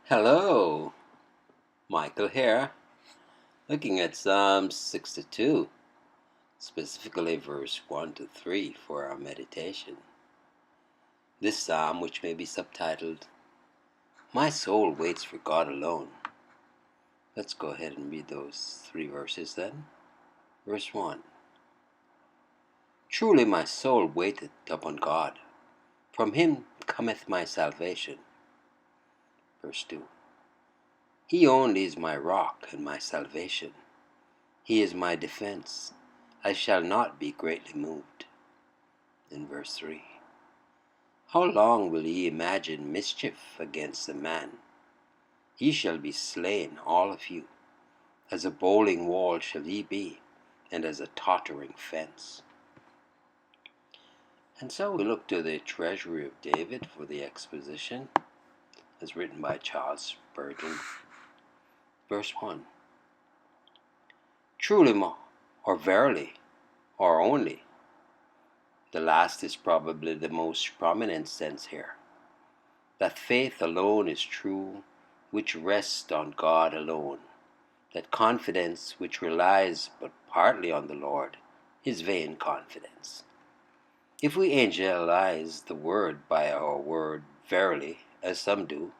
Hello, Michael here, looking at Psalm 62, specifically verse 1 to 3 for our meditation. This psalm, which may be subtitled, My Soul Waits for God Alone. Let's go ahead and read those three verses then. Verse 1. Truly my soul waiteth upon God. From him cometh my salvation. Verse 2. He only is my rock and my salvation. He is my defense. I shall not be greatly moved. In verse 3. How long will ye imagine mischief against a man? Ye shall be slain, all of you. As a bowling wall shall ye be, and as a tottering fence. And so we look to the treasury of David for the exposition, as written by Charles Spurgeon. Verse 1. Truly, or verily, or only. The last is probably the most prominent sense here. That faith alone is true, which rests on God alone. That confidence which relies but partly on the Lord is vain confidence. If we angelize the word by our word verily, as some do,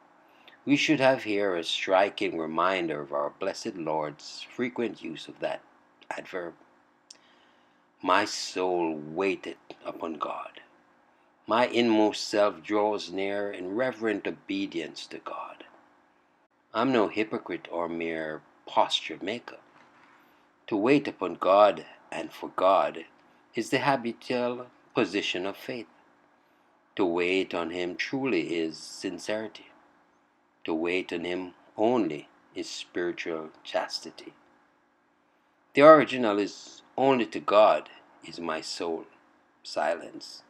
we should have here a striking reminder of our blessed Lord's frequent use of that adverb. My soul waiteth upon God. My inmost self draws near in reverent obedience to God. I'm no hypocrite or mere posture maker. To wait upon God and for God is the habitual position of faith. To wait on Him truly is sincerity. To wait on Him only is spiritual chastity. The original is only to God is my soul, silence.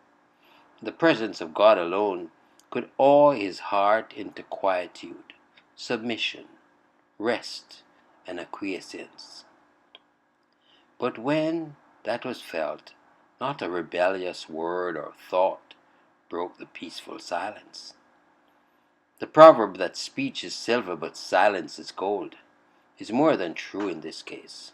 The presence of God alone could awe his heart into quietude, submission, rest, and acquiescence. But when that was felt, not a rebellious word or thought broke the peaceful silence. The proverb that speech is silver but silence is gold is more than true in this case.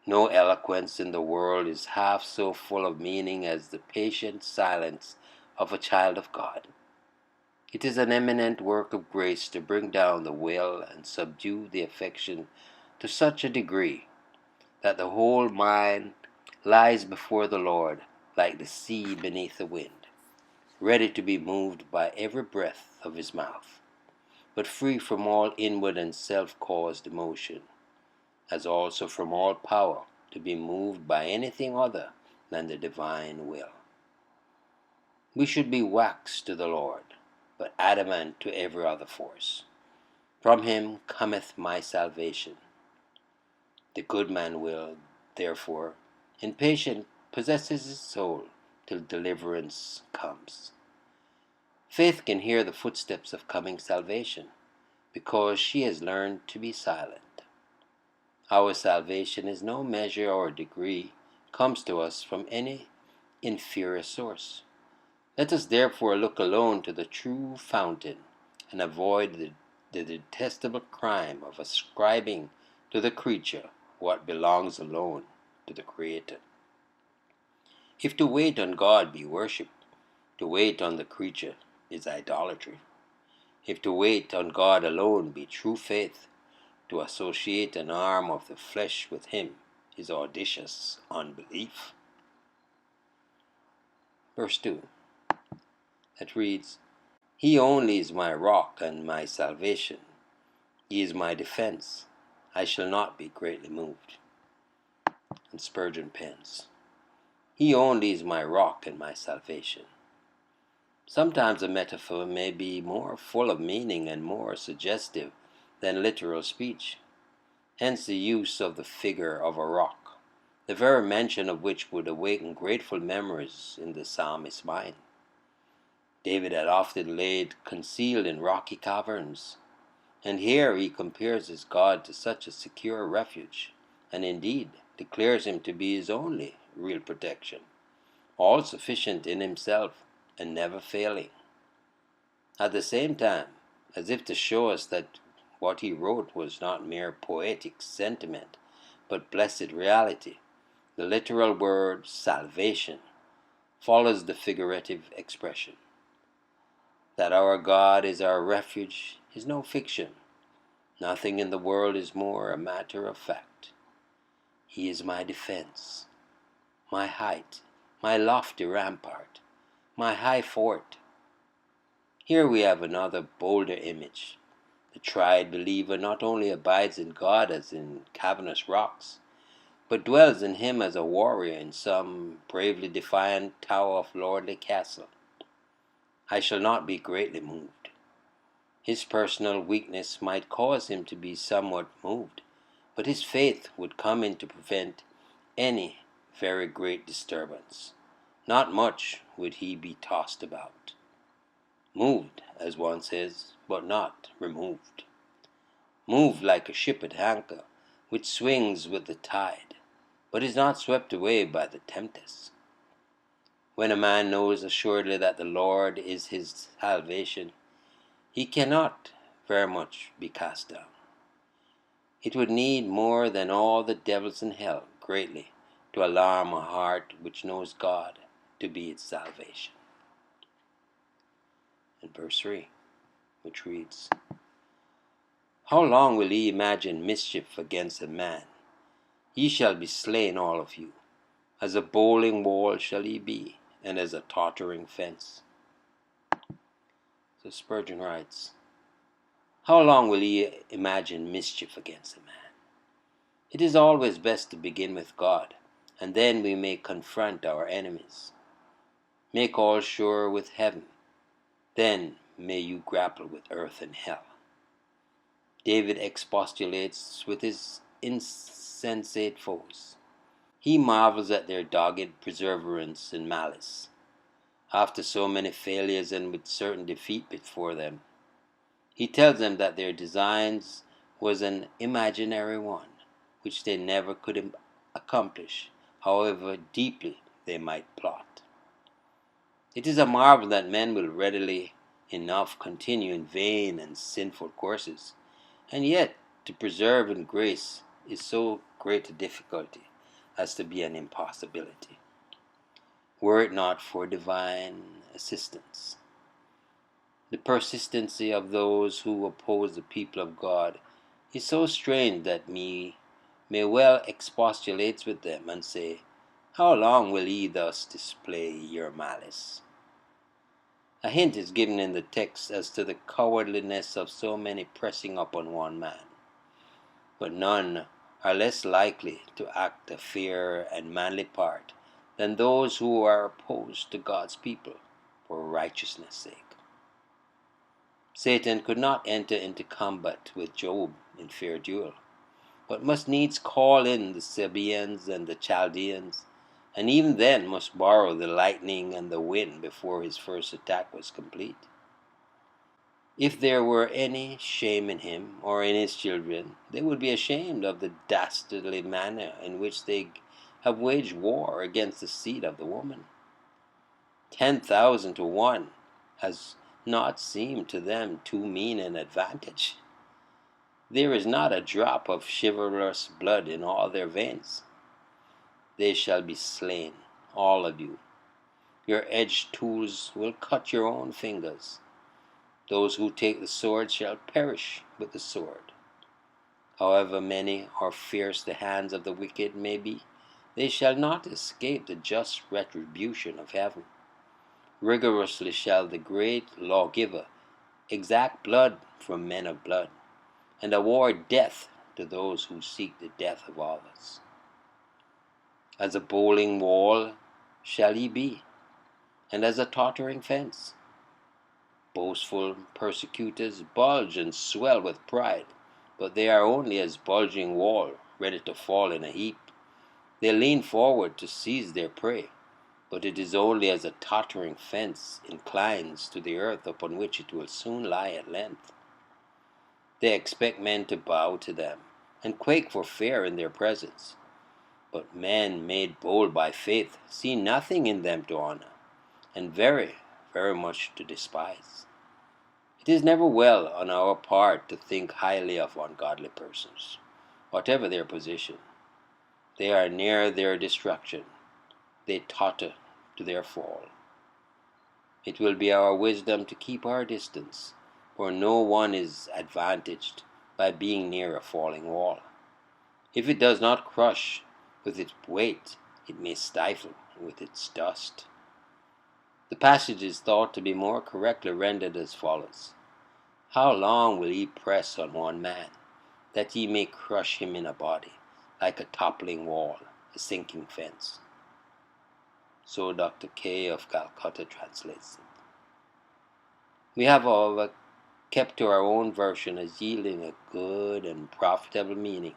No eloquence in the world is half so full of meaning as the patient silence of a child of God. It is an eminent work of grace to bring down the will and subdue the affection to such a degree that the whole mind lies before the Lord like the sea beneath the wind, ready to be moved by every breath of his mouth, but free from all inward and self-caused emotion, as also from all power to be moved by anything other than the divine will. We should be wax to the Lord, but adamant to every other force. From him cometh my salvation. The good man will, therefore, in patience possesses his soul till deliverance comes. Faith can hear the footsteps of coming salvation, because she has learned to be silent. Our salvation is no measure or degree, comes to us from any inferior source. Let us therefore look alone to the true fountain, and avoid the detestable crime of ascribing to the creature what belongs alone to the Creator. If to wait on God be worship, to wait on the creature is idolatry. If to wait on God alone be true faith, to associate an arm of the flesh with him is audacious unbelief. Verse 2, that reads, He only is my rock and my salvation. He is my defense. I shall not be greatly moved. And Spurgeon pens, He only is my rock and my salvation. Sometimes a metaphor may be more full of meaning and more suggestive than literal speech. Hence the use of the figure of a rock, the very mention of which would awaken grateful memories in the psalmist's mind. David had often laid concealed in rocky caverns, and here he compares his God to such a secure refuge, and indeed declares him to be his only real protection, all sufficient in himself and never failing. At the same time, as if to show us that what he wrote was not mere poetic sentiment, but blessed reality. The literal word salvation follows the figurative expression. That our God is our refuge is no fiction. Nothing in the world is more a matter of fact. He is my defense, my height, my lofty rampart, my high fort. Here we have another bolder image. The tried believer not only abides in God as in cavernous rocks, but dwells in him as a warrior in some bravely defiant tower of lordly castle. I shall not be greatly moved. His personal weakness might cause him to be somewhat moved, but his faith would come in to prevent any very great disturbance. Not much would he be tossed about. Moved, as one says, but not removed. Moved like a ship at anchor, which swings with the tide, but is not swept away by the tempest. When a man knows assuredly that the Lord is his salvation, he cannot very much be cast down. It would need more than all the devils in hell greatly to alarm a heart which knows God to be its salvation. And verse 3, which reads, How long will ye imagine mischief against a man? Ye shall be slain all of you. As a bowling wall shall ye be, and as a tottering fence. So Spurgeon writes, How long will ye imagine mischief against a man? It is always best to begin with God, and then we may confront our enemies. Make all sure with heaven, then may you grapple with earth and hell. David expostulates with his insensate foes. He marvels at their dogged perseverance and malice, after so many failures and with certain defeat before them. He tells them that their designs was an imaginary one, which they never could accomplish, however deeply they might plot. It is a marvel that men will readily enough continue in vain and sinful courses, and yet to preserve in grace is so great a difficulty as to be an impossibility, were it not for divine assistance. The persistency of those who oppose the people of God is so strange that me may well expostulate with them and say, How long will ye thus display your malice? A hint is given in the text as to the cowardliness of so many pressing upon one man, but none are less likely to act a fair and manly part than those who are opposed to God's people for righteousness' sake. Satan could not enter into combat with Job in fair duel, but must needs call in the Sabaeans and the Chaldeans, and even then must borrow the lightning and the wind before his first attack was complete. If there were any shame in him or in his children, they would be ashamed of the dastardly manner in which they have waged war against the seed of the woman. 10,000 to 1 has not seemed to them too mean an advantage. There is not a drop of chivalrous blood in all their veins. They shall be slain, all of you. Your edged tools will cut your own fingers. Those who take the sword shall perish with the sword. However many or fierce the hands of the wicked may be, they shall not escape the just retribution of heaven. Rigorously shall the great lawgiver exact blood from men of blood, and award death to those who seek the death of others. As a bowling wall shall ye be, and as a tottering fence. Boastful persecutors bulge and swell with pride, but they are only as bulging wall, ready to fall in a heap. They lean forward to seize their prey, but it is only as a tottering fence inclines to the earth upon which it will soon lie at length. They expect men to bow to them, and quake for fear in their presence. But men made bold by faith see nothing in them to honor, and very, very much to despise. It is never well on our part to think highly of ungodly persons, whatever their position. They are near their destruction. They totter to their fall. It will be our wisdom to keep our distance, for no one is advantaged by being near a falling wall. If it does not crush with its weight, it may stifle with its dust. The passage is thought to be more correctly rendered as follows: How long will ye press on one man, that ye may crush him in a body, like a toppling wall, a sinking fence? So Dr. K. of Calcutta translates it. We have, however, kept to our own version as yielding a good and profitable meaning.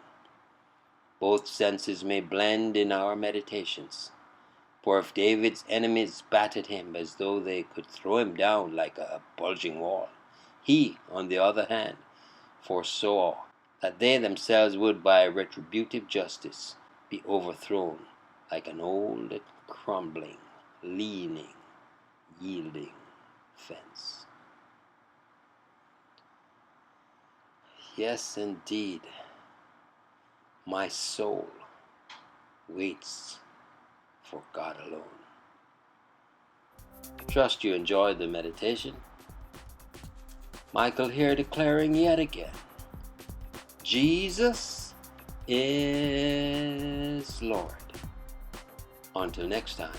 Both senses may blend in our meditations. For if David's enemies battered him as though they could throw him down like a bulging wall, he, on the other hand, foresaw that they themselves would by retributive justice be overthrown like an old, crumbling, leaning, yielding fence. Yes, indeed, my soul waits for God alone. I trust you enjoyed the meditation. Michael here declaring yet again, Jesus is Lord. Until next time,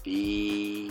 be